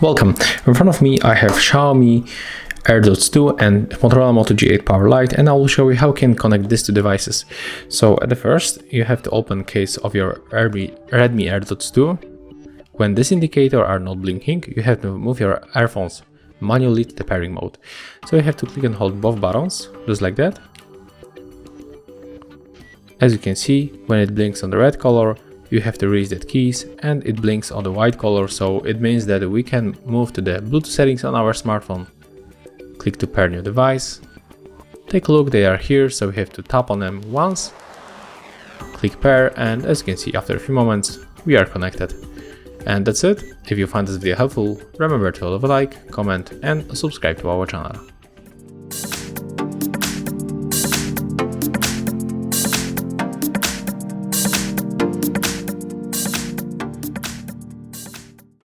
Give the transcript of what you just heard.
Welcome. In front of me I have XIAOMI AirDots 2 and MOTOROLA Moto G8 Power Lite, and I will show you how you can connect these two devices. So at the first, you have to open case of your Redmi AirDots 2. When this indicator are not blinking, you have to move your earphones manually to the pairing mode. So you have to click and hold both buttons, just like that. As you can see, when it blinks on the red color, you have to release that keys, and it blinks on the white color, so it means that we can move to the Bluetooth settings on our smartphone. Click to pair new device. Take a look, they are here, so we have to tap on them once. Click pair, and as you can see, after a few moments, we are connected. And that's it. If you found this video helpful, remember to leave a like, comment and subscribe to our channel.